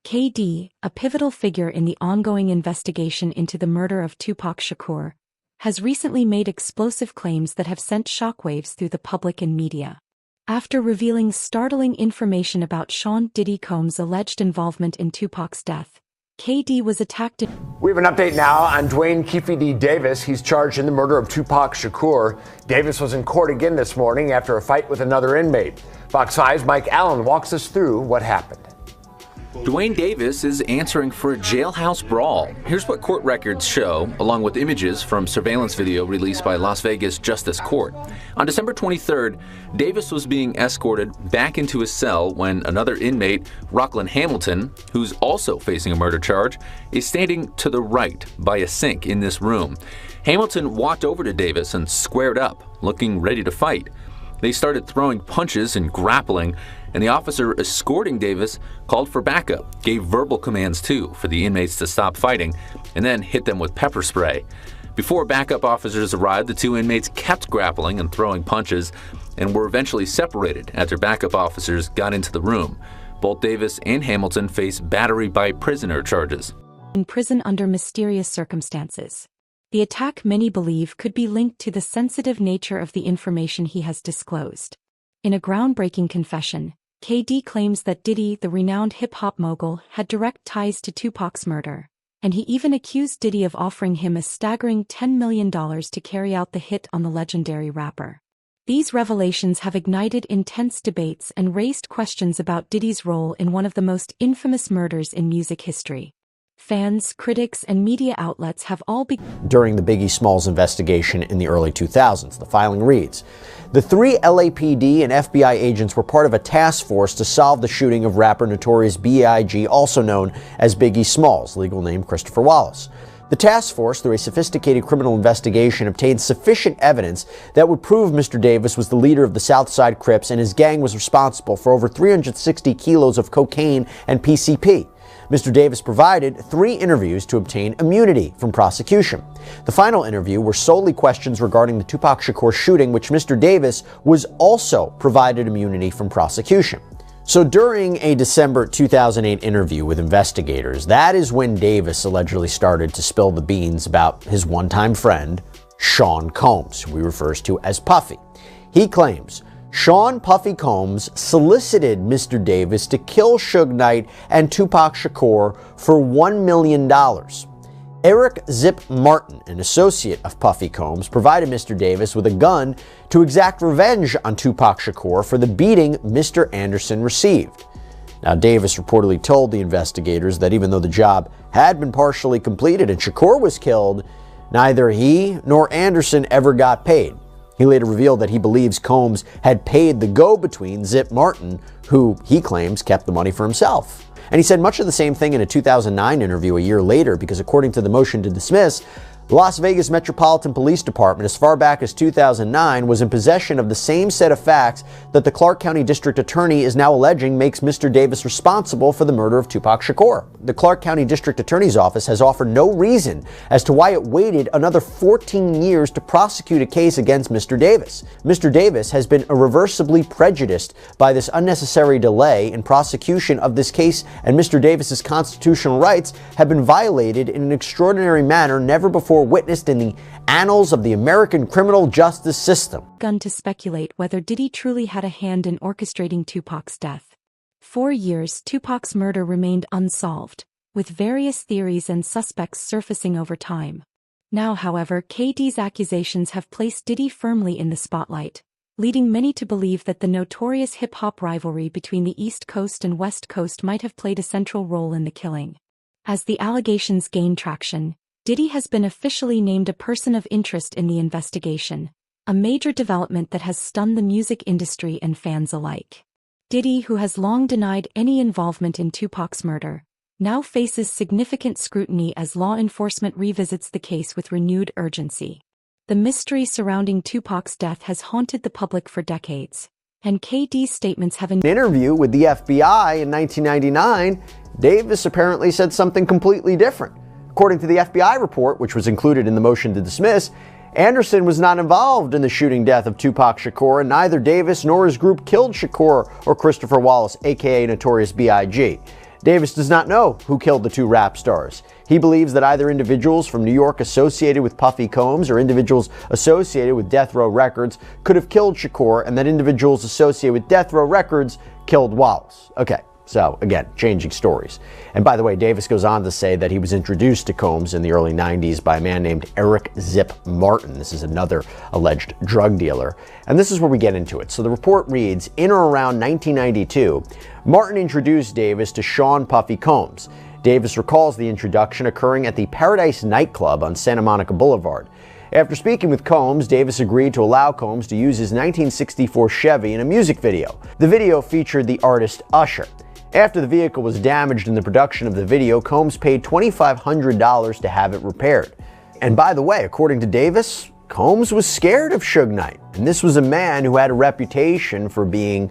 KD, a pivotal figure in the ongoing investigation into the murder of Tupac Shakur, has recently made explosive claims that have sent shockwaves through the public and media. After revealing startling information about Sean Diddy Combs' alleged involvement in Tupac's death, KD was attacked. We have an update now on Dwayne Keefe Davis. He's charged in the murder of Tupac Shakur. Davis was in court again this morning after a fight with another inmate. Fox 5's Mike Allen walks us through what happened. Dwayne Davis is answering for a jailhouse brawl. Here's what court records show, along with images from surveillance video released by Las Vegas Justice Court. On December 23rd, Davis was being escorted back into his cell when another inmate, Rockland Hamilton, who's also facing a murder charge, is standing to the right by a sink in this room. Hamilton walked over to Davis and squared up, looking ready to fight. They started throwing punches and grappling, and the officer escorting Davis called for backup, gave verbal commands too for the inmates to stop fighting, and then hit them with pepper spray. Before backup officers arrived, the two inmates kept grappling and throwing punches and were eventually separated after backup officers got into the room. Both Davis and Hamilton face battery by prisoner charges. In prison under mysterious circumstances. The attack many believe could be linked to the sensitive nature of the information he has disclosed. In a groundbreaking confession, KD claims that Diddy, the renowned hip-hop mogul, had direct ties to Tupac's murder, and he even accused Diddy of offering him a staggering $10 million to carry out the hit on the legendary rapper. These revelations have ignited intense debates and raised questions about Diddy's role in one of the most infamous murders in music history. Fans, critics, and media outlets have all begun. During the Biggie Smalls investigation in the early 2000s, the filing reads, the three LAPD and FBI agents were part of a task force to solve the shooting of rapper Notorious B.I.G., also known as Biggie Smalls, legal name Christopher Wallace. The task force, through a sophisticated criminal investigation, obtained sufficient evidence that would prove Mr. Davis was the leader of the Southside Crips and his gang was responsible for over 360 kilos of cocaine and PCP. Mr. Davis provided 3 interviews to obtain immunity from prosecution. The final interview were solely questions regarding the Tupac Shakur shooting, which Mr. Davis was also provided immunity from prosecution. So during a December 2008 interview with investigators, that is when Davis allegedly started to spill the beans about his one-time friend, Sean Combs, who he refers to as Puffy. He claims Sean Puffy Combs solicited Mr. Davis to kill Suge Knight and Tupac Shakur for $1 million. Eric Zip Martin, an associate of Puffy Combs, provided Mr. Davis with a gun to exact revenge on Tupac Shakur for the beating Mr. Anderson received. Now, Davis reportedly told the investigators that even though the job had been partially completed and Shakur was killed, neither he nor Anderson ever got paid. He later revealed that he believes Combs had paid the go-between Zip Martin, who he claims kept the money for himself. And he said much of the same thing in a 2009 interview a year later, because according to the motion to dismiss, the Las Vegas Metropolitan Police Department, as far back as 2009, was in possession of the same set of facts that the Clark County District Attorney is now alleging makes Mr. Davis responsible for the murder of Tupac Shakur. The Clark County District Attorney's Office has offered no reason as to why it waited another 14 years to prosecute a case against Mr. Davis. Mr. Davis has been irreversibly prejudiced by this unnecessary delay in prosecution of this case, and Mr. Davis's constitutional rights have been violated in an extraordinary manner never before witnessed in the annals of the American criminal justice system. Begun to speculate whether Diddy truly had a hand in orchestrating Tupac's death. For years, Tupac's murder remained unsolved, with various theories and suspects surfacing over time. Now, however, KD's accusations have placed Diddy firmly in the spotlight, leading many to believe that the notorious hip-hop rivalry between the East Coast and West Coast might have played a central role in the killing. As the allegations gain traction, Diddy has been officially named a person of interest in the investigation, a major development that has stunned the music industry and fans alike. Diddy, who has long denied any involvement in Tupac's murder, now faces significant scrutiny as law enforcement revisits the case with renewed urgency. The mystery surrounding Tupac's death has haunted the public for decades, and KD's statements have... In an interview with the FBI in 1999, Davis apparently said something completely different. According to the FBI report, which was included in the motion to dismiss, Anderson was not involved in the shooting death of Tupac Shakur, and neither Davis nor his group killed Shakur or Christopher Wallace, aka Notorious B.I.G. Davis does not know who killed the two rap stars. He believes that either individuals from New York associated with Puffy Combs or individuals associated with Death Row Records could have killed Shakur, and that individuals associated with Death Row Records killed Wallace. Okay, so again, changing stories. And by the way, Davis goes on to say that he was introduced to Combs in the early 90s by a man named Eric Zip Martin. This is another alleged drug dealer. And this is where we get into it. So the report reads, in or around 1992, Martin introduced Davis to Sean Puffy Combs. Davis recalls the introduction occurring at the Paradise nightclub on Santa Monica Boulevard. After speaking with Combs, Davis agreed to allow Combs to use his 1964 Chevy in a music video. The video featured the artist Usher. After the vehicle was damaged in the production of the video, Combs paid $2,500 to have it repaired. And by the way, according to Davis, Combs was scared of Suge Knight. And this was a man who had a reputation for being,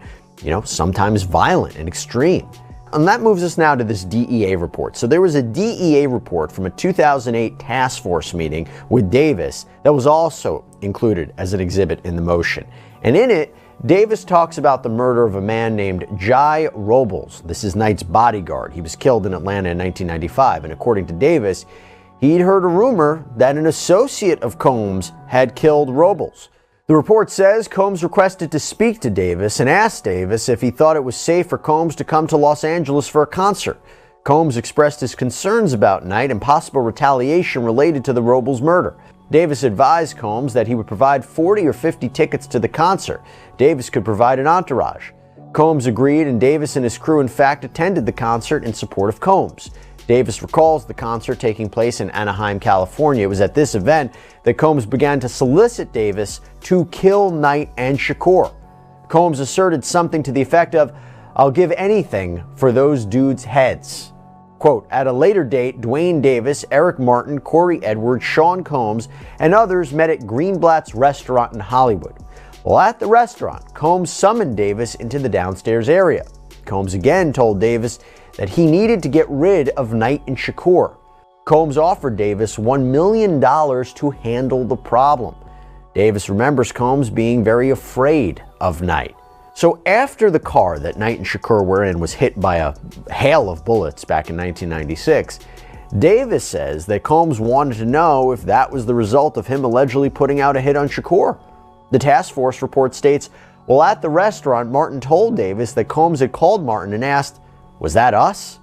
sometimes violent and extreme. And that moves us now to this DEA report. So there was a DEA report from a 2008 task force meeting with Davis that was also included as an exhibit in the motion. And in it, Davis talks about the murder of a man named Jai Robles. This is Knight's bodyguard. He was killed in Atlanta in 1995. And according to Davis, he'd heard a rumor that an associate of Combs had killed Robles. The report says Combs requested to speak to Davis and asked Davis if he thought it was safe for Combs to come to Los Angeles for a concert. Combs expressed his concerns about Knight and possible retaliation related to the Robles murder. Davis advised Combs that he would provide 40 or 50 tickets to the concert. Davis could provide an entourage. Combs agreed, and Davis and his crew in fact attended the concert in support of Combs. Davis recalls the concert taking place in Anaheim, California. It was at this event that Combs began to solicit Davis to kill Knight and Shakur. Combs asserted something to the effect of, "I'll give anything for those dudes' heads." Quote, at a later date, Dwayne Davis, Eric Martin, Corey Edwards, Sean Combs, and others met at Greenblatt's restaurant in Hollywood. While at the restaurant, Combs summoned Davis into the downstairs area. Combs again told Davis that he needed to get rid of Knight and Shakur. Combs offered Davis $1 million to handle the problem. Davis remembers Combs being very afraid of Knight. So after the car that Knight and Shakur were in was hit by a hail of bullets back in 1996, Davis says that Combs wanted to know if that was the result of him allegedly putting out a hit on Shakur. The task force report states, while at the restaurant, Martin told Davis that Combs had called Martin and asked, "Was that us?"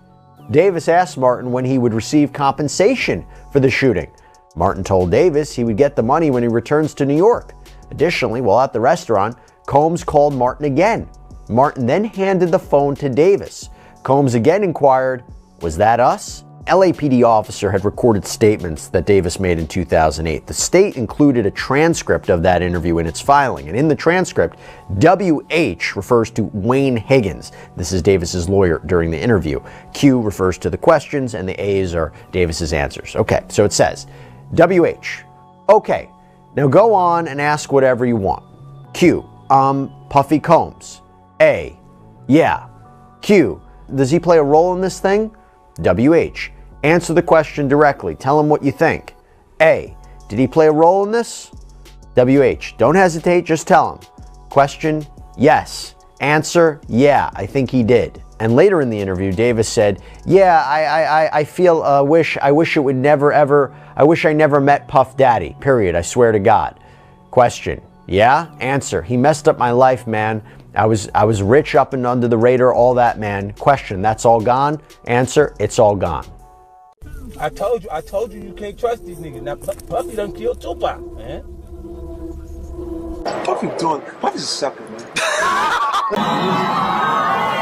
Davis asked Martin when he would receive compensation for the shooting. Martin told Davis he would get the money when he returns to New York. Additionally, while at the restaurant, Combs called Martin again. Martin then handed the phone to Davis. Combs again inquired, "Was that us?" LAPD officer had recorded statements that Davis made in 2008. The state included a transcript of that interview in its filing, and in the transcript, WH refers to Wayne Higgins. This is Davis's lawyer during the interview. Q refers to the questions, and the A's are Davis's answers. Okay, so it says, WH, okay, now go on and ask whatever you want. Q, Puffy Combs. A, yeah. Q, does he play a role in this thing? WH, answer the question directly. Tell him what you think. A, did he play a role in this? WH, don't hesitate, just tell him. Question, yes. Answer, yeah, I think he did. And later in the interview, Davis said, yeah, I feel, I wish it would never ever, I wish I never met Puff Daddy, period, I swear to God. Question, yeah? Answer, he messed up my life, man. I was rich up and under the radar, all that, man. Question, that's all gone? Answer, it's all gone. I told you you can't trust these niggas. Now Puffy done killed Tupac, man. Puffy's a sucker, man.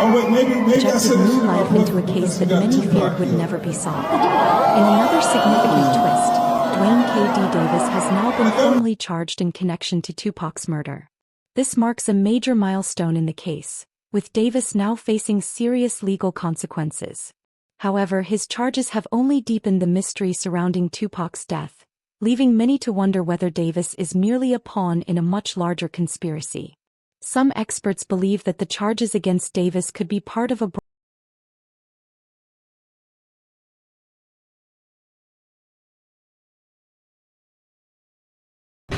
Oh wait, maybe Injected new life into a case that many feared would never be solved. In another significant twist, Dwayne K.D. Davis has now been formally charged in connection to Tupac's murder. This marks a major milestone in the case, with Davis now facing serious legal consequences. However, his charges have only deepened the mystery surrounding Tupac's death, leaving many to wonder whether Davis is merely a pawn in a much larger conspiracy. Some experts believe that the charges against Davis could be part of a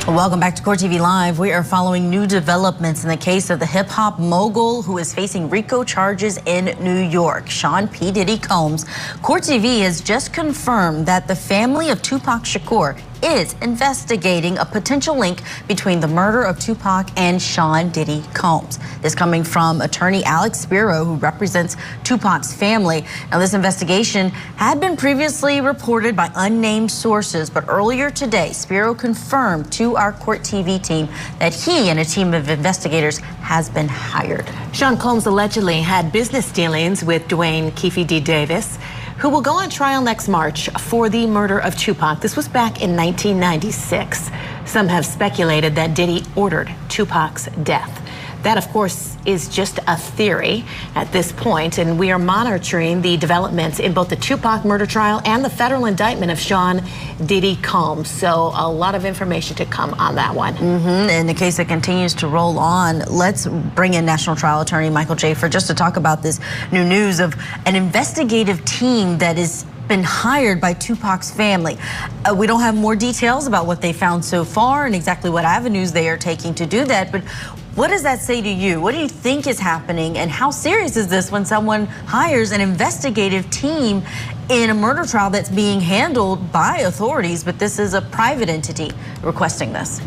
Welcome back to Court TV Live. We are following new developments in the case of the hip-hop mogul who is facing RICO charges in New York, Sean P. Diddy Combs. Court TV has just confirmed that the family of Tupac Shakur is investigating a potential link between the murder of Tupac and Sean Diddy Combs. This coming from attorney Alex Spiro, who represents Tupac's family. Now, this investigation had been previously reported by unnamed sources, but earlier today, Spiro confirmed to our Court TV team that he and a team of investigators has been hired. Sean Combs allegedly had business dealings with Dwayne Keefe D. Davis, who will go on trial next March for the murder of Tupac. This was back in 1996. Some have speculated that Diddy ordered Tupac's death. That, of course, is just a theory at this point, and we are monitoring the developments in both the Tupac murder trial and the federal indictment of Sean Diddy Combs. So a lot of information to come on that one. In the case that continues to roll on, let's bring in National Trial Attorney Michael Jafer just to talk about this new news of an investigative team that is been hired by Tupac's family. We don't have more details about what they found so far and exactly what avenues they are taking to do that, but what does that say to you? What do you think is happening, and how serious is this when someone hires an investigative team in a murder trial that's being handled by authorities, but this is a private entity requesting this?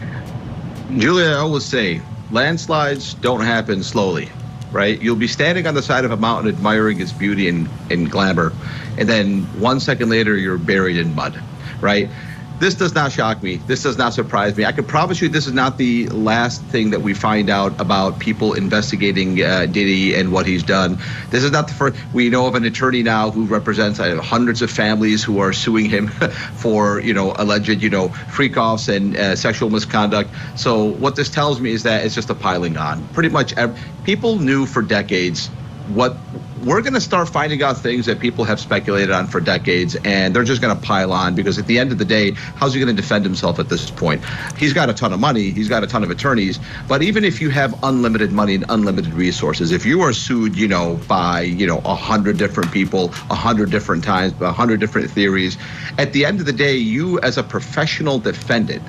Julia, I always say, landslides don't happen slowly, right? You'll be standing on the side of a mountain admiring its beauty and glamour, and then 1 second later, you're buried in mud, right? This does not shock me. This does not surprise me. I can promise you this is not the last thing that we find out about people investigating Diddy and what he's done. This is not the first. We know of an attorney now who represents hundreds of families who are suing him for, alleged, freak-offs and sexual misconduct. So what this tells me is that it's just a piling on. Pretty much people knew for decades what we're going to start finding out things that people have speculated on for decades, and they're just going to pile on, because at the end of the day, how's he going to defend himself at this point? He's got a ton of money, he's got a ton of attorneys, but even if you have unlimited money and unlimited resources, if you are sued, by 100 different people, 100 different times, 100 different theories, at the end of the day, you as a professional defendant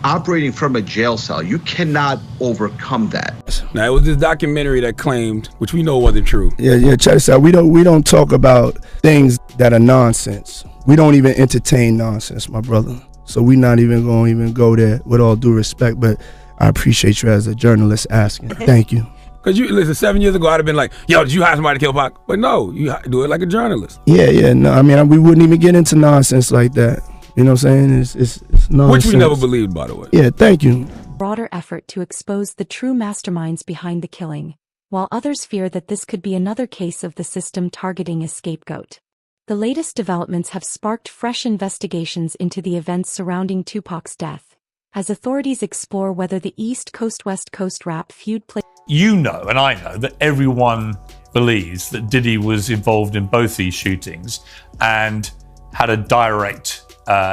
operating from a jail cell, you cannot overcome that. Now, it was this documentary that claimed, which we know wasn't true. Yeah, check this out. We don't talk about things that are nonsense. We don't even entertain nonsense, my brother. So we're not even going to go there, with all due respect, but I appreciate you as a journalist asking. Thank you. Because listen, 7 years ago, I'd have been like, yo, did you hire somebody to kill Pac? But no, you do it like a journalist. Yeah, no, I mean, we wouldn't even get into nonsense like that. You know what I'm saying? It's nonsense. Which we never believed, by the way. Yeah, thank you. Broader effort to expose the true masterminds behind the killing, while others fear that this could be another case of the system targeting a scapegoat. The latest developments have sparked fresh investigations into the events surrounding Tupac's death, as authorities explore whether the East Coast-West Coast rap feud played. You know, and I know, that everyone believes that Diddy was involved in both these shootings and had a direct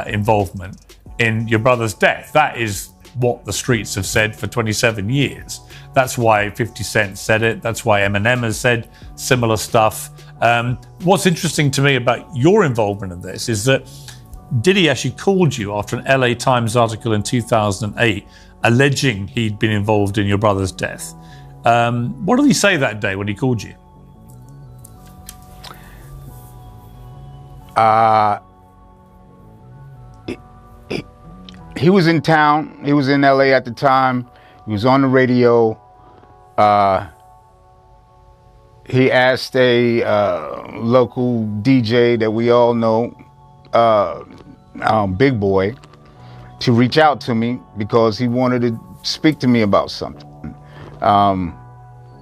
involvement in your brother's death. That is what the streets have said for 27 years. That's why 50 Cent said it. That's why Eminem has said similar stuff. What's interesting to me about your involvement in this is that Diddy actually called you after an LA Times article in 2008 alleging he'd been involved in your brother's death. What did he say that day when he called you? He was in town. He was in LA at the time. He was on the radio. He asked a local DJ that we all know, Big Boy, to reach out to me because he wanted to speak to me about something.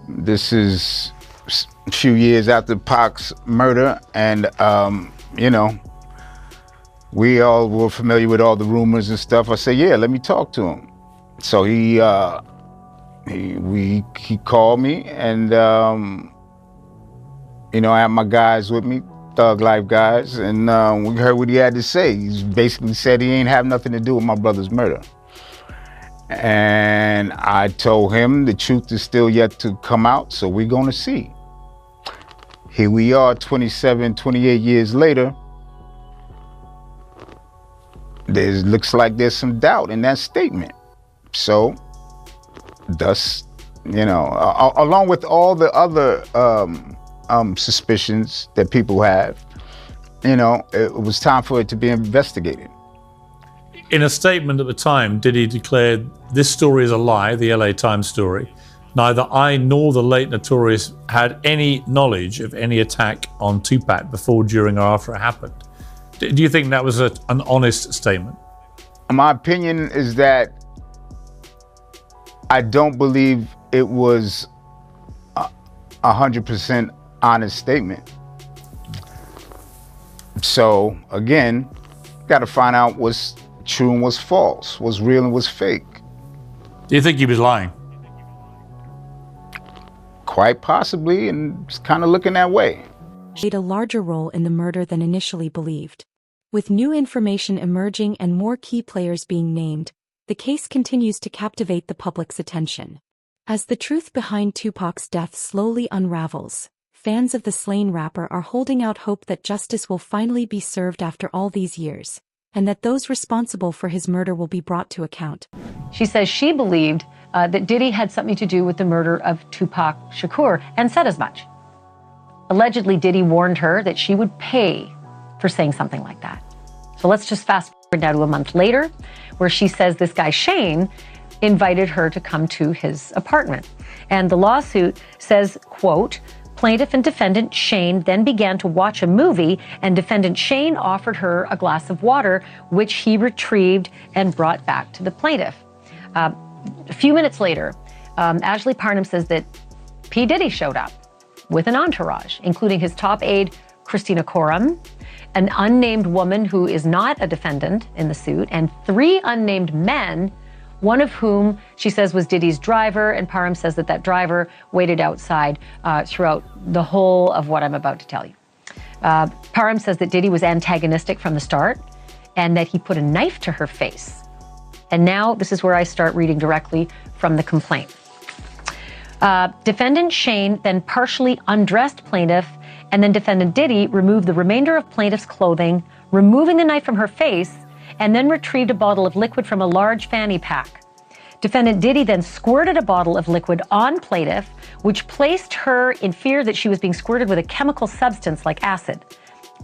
This is a few years after Pac's murder, and we all were familiar with all the rumors and stuff. I said, yeah, let me talk to him. So he called me, and I had my guys with me, Thug Life guys, and we heard what he had to say. He basically said he ain't have nothing to do with my brother's murder. And I told him the truth is still yet to come out, so we're gonna see. Here we are 27, 28 years later. looks like there's some doubt in that statement. So, thus, along with all the other suspicions that people have, it was time for it to be investigated. In a statement at the time, Diddy declared, "This story is a lie," the LA Times story. "Neither I nor the late Notorious had any knowledge of any attack on Tupac before, during, or after it happened." Do you think that was an honest statement? My opinion is that I don't believe it was 100% honest statement. So again, got to find out what's true and what's false, what's real and what's fake. Do you think he was lying? Quite possibly, and it's kind of looking that way. Played a larger role in the murder than initially believed. With new information emerging and more key players being named, the case continues to captivate the public's attention. As the truth behind Tupac's death slowly unravels, fans of the slain rapper are holding out hope that justice will finally be served after all these years, and that those responsible for his murder will be brought to account. She says she believed that Diddy had something to do with the murder of Tupac Shakur, and said as much. Allegedly, Diddy warned her that she would pay for saying something like that. So let's just fast forward now to a month later, where she says this guy Shane invited her to come to his apartment. And the lawsuit says, quote, "Plaintiff and defendant Shane then began to watch a movie, and defendant Shane offered her a glass of water, which he retrieved and brought back to the plaintiff." A few minutes later, Ashley Parham says that P. Diddy showed up with an entourage, including his top aide, Christina Coram, an unnamed woman who is not a defendant in the suit, and 3 unnamed men, one of whom she says was Diddy's driver, and Parham says that that driver waited outside throughout the whole of what I'm about to tell you. Parham says that Diddy was antagonistic from the start and that he put a knife to her face. And now this is where I start reading directly from the complaint. Defendant Shane then partially undressed plaintiff, and then defendant Diddy removed the remainder of plaintiff's clothing, removing the knife from her face, and then retrieved a bottle of liquid from a large fanny pack. Defendant Diddy then squirted a bottle of liquid on plaintiff, which placed her in fear that she was being squirted with a chemical substance like acid.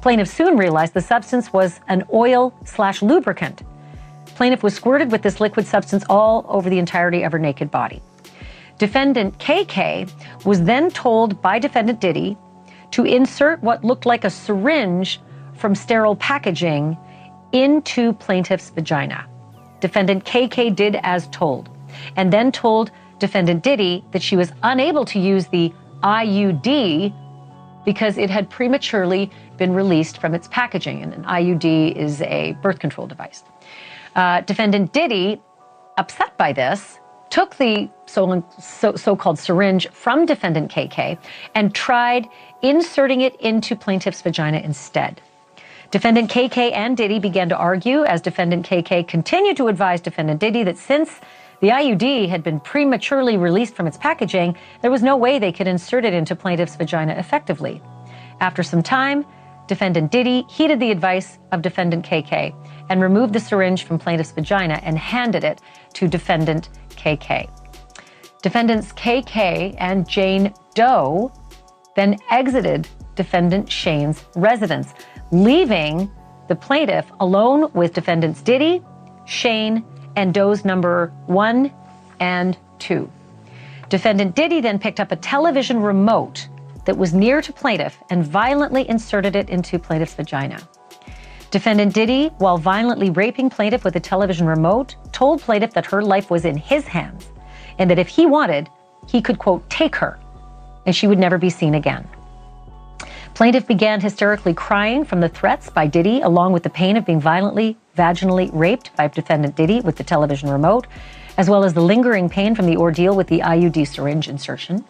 Plaintiff soon realized the substance was an oil/lubricant. Plaintiff was squirted with this liquid substance all over the entirety of her naked body. Defendant KK was then told by defendant Diddy to insert what looked like a syringe from sterile packaging into plaintiff's vagina. Defendant KK did as told, and then told defendant Diddy that she was unable to use the IUD because it had prematurely been released from its packaging, and an IUD is a birth control device. Defendant Diddy, upset by this, took the so-called syringe from defendant KK and tried inserting it into plaintiff's vagina instead. Defendant KK and Diddy began to argue as defendant KK continued to advise defendant Diddy that since the IUD had been prematurely released from its packaging, there was no way they could insert it into plaintiff's vagina effectively. After some time, defendant Diddy heeded the advice of defendant KK and removed the syringe from plaintiff's vagina and handed it to defendant KK. Defendants KK and Jane Doe then exited defendant Shane's residence, leaving the plaintiff alone with defendants Diddy, Shane, and Doe's number 1 and 2. Defendant Diddy then picked up a television remote that was near to plaintiff and violently inserted it into plaintiff's vagina. Defendant Diddy, while violently raping plaintiff with a television remote, told plaintiff that her life was in his hands and that if he wanted, he could, quote, take her, and she would never be seen again. Plaintiff began hysterically crying from the threats by Diddy, along with the pain of being violently, vaginally raped by defendant Diddy with the television remote, as well as the lingering pain from the ordeal with the IUD syringe insertion.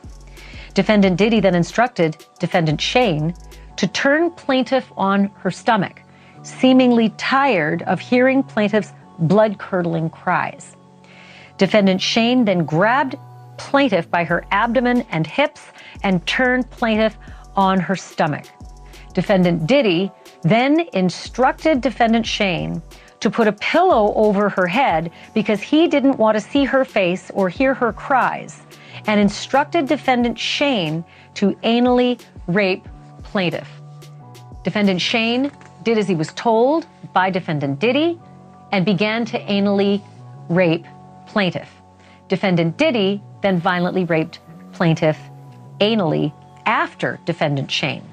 Defendant Diddy then instructed defendant Shane to turn plaintiff on her stomach, seemingly tired of hearing plaintiff's blood-curdling cries. Defendant Shane then grabbed plaintiff by her abdomen and hips and turned plaintiff on her stomach. Defendant Diddy then instructed defendant Shane to put a pillow over her head because he didn't want to see her face or hear her cries, and instructed defendant Shane to anally rape plaintiff. Defendant Shane did as he was told by defendant Diddy and began to anally rape plaintiff. Defendant Diddy then violently raped plaintiff anally after defendant Shane.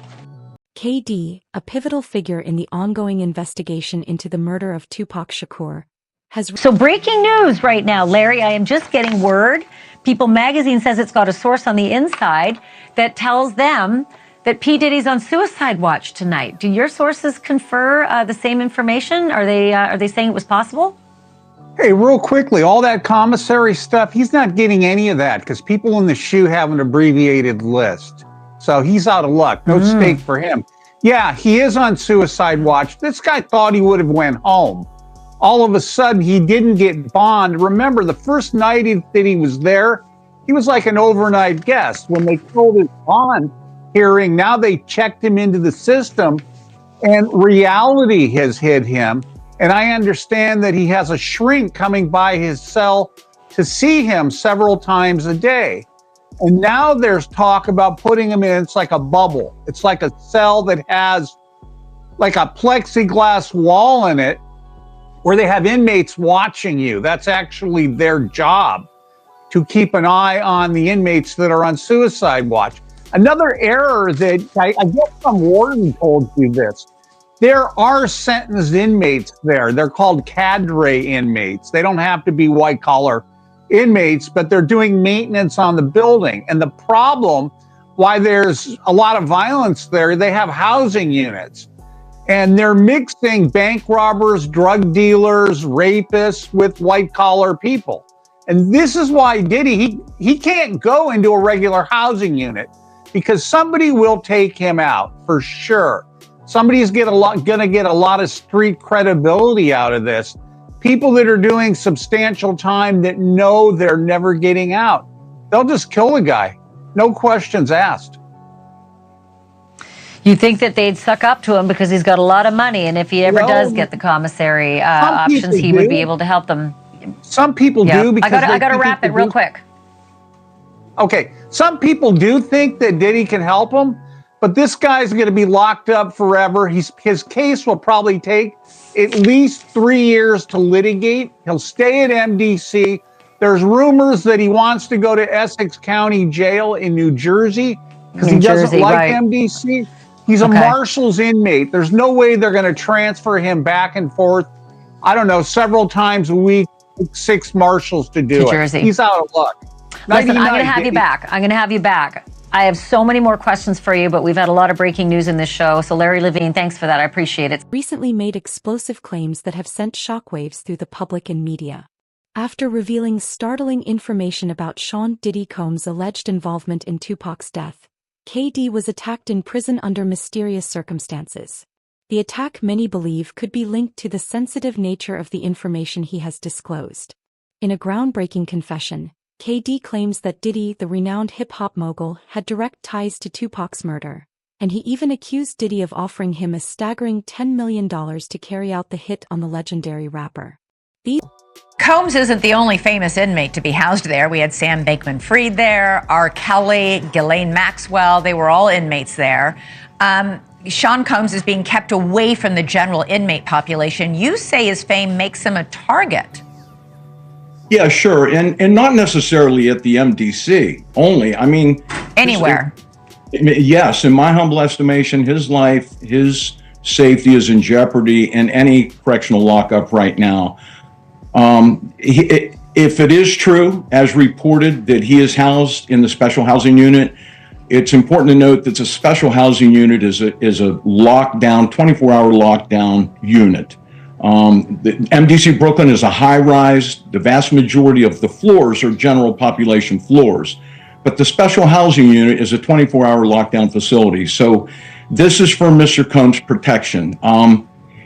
KD, a pivotal figure in the ongoing investigation into the murder of Tupac Shakur, has... So breaking news right now, Larry, I am just getting word. People magazine says it's got a source on the inside that tells them that P. Diddy's on suicide watch tonight. Do your sources confer the same information? Are they saying it was possible? Hey, real quickly, all that commissary stuff, he's not getting any of that because people in the SHU have an abbreviated list. So he's out of luck. No stake for him. Yeah, he is on suicide watch. This guy thought he would have went home. All of a sudden, he didn't get bond. Remember, the first night that he was there, he was like an overnight guest. When they told his bond hearing, now they checked him into the system, and reality has hit him. And I understand that he has a shrink coming by his cell to see him several times a day. And now there's talk about putting him in, it's like a bubble. It's like a cell that has like a plexiglass wall in it where they have inmates watching you. That's actually their job, to keep an eye on the inmates that are on suicide watch. Another error that I guess some warden told you this. There are sentenced inmates there. They're called cadre inmates. They don't have to be white collar inmates, but they're doing maintenance on the building. And the problem why there's a lot of violence there, they have housing units. And they're mixing bank robbers, drug dealers, rapists with white collar people. And this is why Diddy, he can't go into a regular housing unit because somebody will take him out for sure. Somebody's gonna get a lot of street credibility out of this. People that are doing substantial time that know they're never getting out, they'll just kill the guy. No questions asked. You think that they'd suck up to him because he's got a lot of money, and if he ever does get the commissary options, he would be able to help them. Some people do because I got to wrap it real quick. Okay, some people do think that Diddy can help them, but this guy's going to be locked up forever. His case will probably take at least 3 years to litigate. He'll stay at MDC. There's rumors that he wants to go to Essex County Jail in New Jersey because he doesn't like MDC. He's a Marshals inmate. There's no way they're going to transfer him back and forth, I don't know, several times a week, 6 Marshals to do it. Jersey. He's out of luck. Listen, I'm going to have you back. I'm going to have you back. I have so many more questions for you, but we've had a lot of breaking news in this show. So Larry Levine, thanks for that. I appreciate it. Recently made explosive claims that have sent shockwaves through the public and media. After revealing startling information about Sean Diddy Combs' alleged involvement in Tupac's death, KD was attacked in prison under mysterious circumstances. The attack many believe could be linked to the sensitive nature of the information he has disclosed. In a groundbreaking confession, KD claims that Diddy, the renowned hip-hop mogul, had direct ties to Tupac's murder, and he even accused Diddy of offering him a staggering $10 million to carry out the hit on the legendary rapper. Combs isn't the only famous inmate to be housed there. We had Sam Bankman-Fried there, R. Kelly, Ghislaine Maxwell. They were all inmates there. Sean Combs is being kept away from the general inmate population. You say his fame makes him a target. Yeah, sure. And not necessarily at the MDC only. I mean, anywhere. Yes, in my humble estimation, his life, his safety is in jeopardy in any correctional lockup right now. If it is true, as reported, that he is housed in the special housing unit, it's important to note that the special housing unit is a lockdown, 24-hour lockdown unit. The MDC Brooklyn is a high-rise. The vast majority of the floors are general population floors. But the special housing unit is a 24-hour lockdown facility. So this is for Mr. Combs' protection.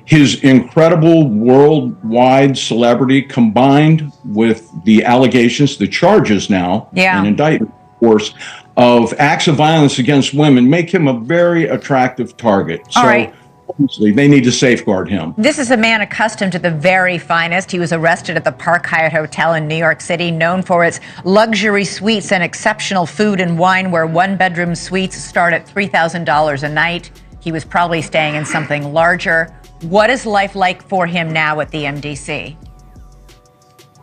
His incredible worldwide celebrity combined with the allegations, the charges now, and indictment, of course, of acts of violence against women make him a very attractive target. So They need to safeguard him. This is a man accustomed to the very finest. He was arrested at the Park Hyatt Hotel in New York City, known for its luxury suites and exceptional food and wine, where one-bedroom suites start at $3,000 a night. He was probably staying in something larger. What is life like for him now at the MDC?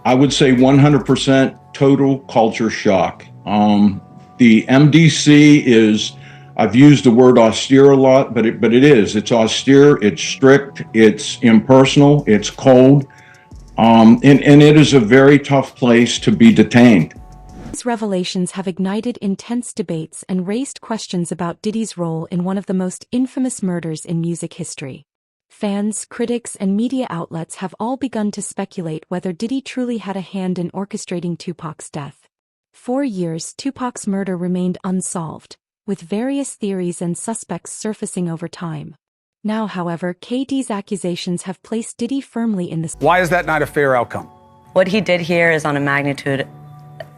I would say 100% total culture shock. The MDC is, I've used the word austere a lot, but it is. It's austere, it's strict, it's impersonal, it's cold, and it is a very tough place to be detained. These revelations have ignited intense debates and raised questions about Diddy's role in one of the most infamous murders in music history. Fans, critics, and media outlets have all begun to speculate whether Diddy truly had a hand in orchestrating Tupac's death. For years, Tupac's murder remained unsolved, with various theories and suspects surfacing over time. Now, however, KD's accusations have placed Diddy firmly in the... Why is that not a fair outcome? What he did here is on a magnitude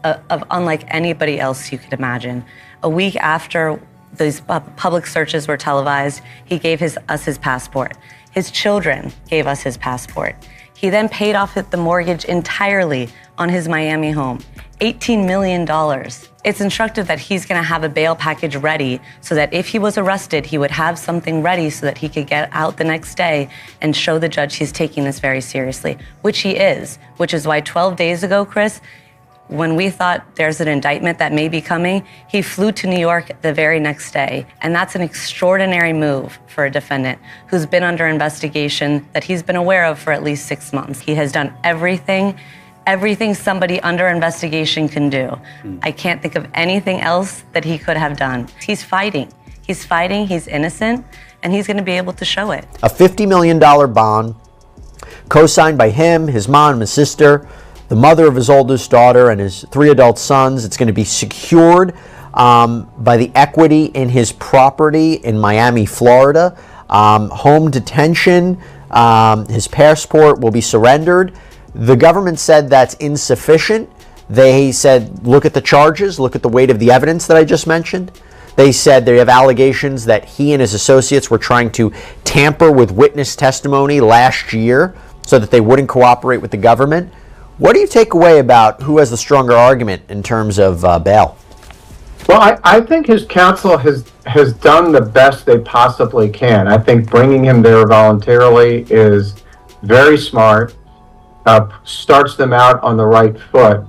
of unlike anybody else you could imagine. A week after these public searches were televised, he gave us his passport. His children gave us his passport. He then paid off the mortgage entirely on his Miami home, $18 million. It's instructive that he's going to have a bail package ready so that if he was arrested, he would have something ready so that he could get out the next day and show the judge he's taking this very seriously, which he is, which is why 12 days ago, Chris, when we thought there's an indictment that may be coming, he flew to New York the very next day. And that's an extraordinary move for a defendant who's been under investigation that he's been aware of for at least 6 months. He has done everything somebody under investigation can do. I can't think of anything else that he could have done. He's fighting, he's innocent, and he's gonna be able to show it. A $50 million bond, co-signed by him, his mom, and his sister, the mother of his oldest daughter, and his 3 adult sons. It's going to be secured by the equity in his property in Miami, Florida. Home detention, his passport will be surrendered. The government said that's insufficient. They said, look at the charges, look at the weight of the evidence that I just mentioned. They said they have allegations that he and his associates were trying to tamper with witness testimony last year so that they wouldn't cooperate with the government. What do you take away about who has the stronger argument in terms of bail? Well, I think his counsel has done the best they possibly can. I think bringing him there voluntarily is very smart, starts them out on the right foot.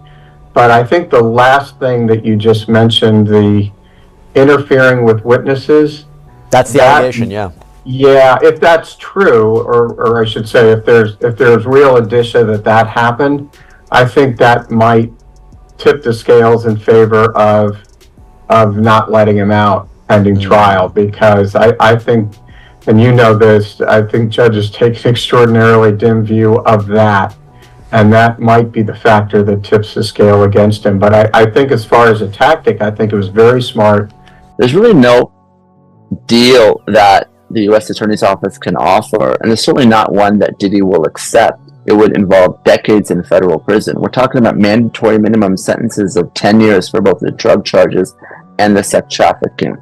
But I think the last thing that you just mentioned, the interfering with witnesses. That's the allegation, yeah. Yeah, if that's true, or I should say, if there's real indicia that happened, I think that might tip the scales in favor of not letting him out pending trial, because I think, and you know this, I think judges take an extraordinarily dim view of that, and that might be the factor that tips the scale against him. But I think as far as a tactic, I think it was very smart. There's really no deal that the U.S. Attorney's Office can offer, and it's certainly not one that Diddy will accept. It would involve decades in federal prison. We're talking about mandatory minimum sentences of 10 years for both the drug charges and the sex trafficking.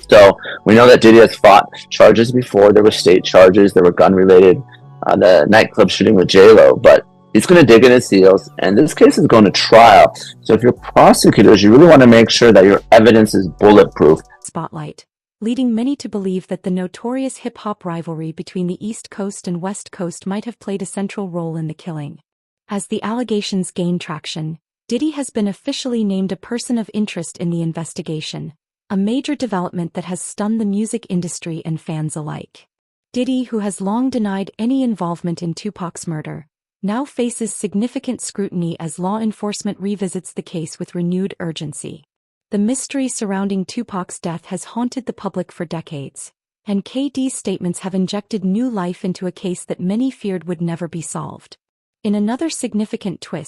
So we know that Diddy has fought charges before. There were state charges, there were gun-related, the nightclub shooting with J-Lo, but he's going to dig in his heels, and this case is going to trial. So if you're prosecutors, you really want to make sure that your evidence is bulletproof. Spotlight, leading many to believe that the notorious hip-hop rivalry between the East Coast and West Coast might have played a central role in the killing. As the allegations gain traction, Diddy has been officially named a person of interest in the investigation, a major development that has stunned the music industry and fans alike. Diddy, who has long denied any involvement in Tupac's murder, now faces significant scrutiny as law enforcement revisits the case with renewed urgency. The mystery surrounding Tupac's death has haunted the public for decades, and KD's statements have injected new life into a case that many feared would never be solved. In another significant twist,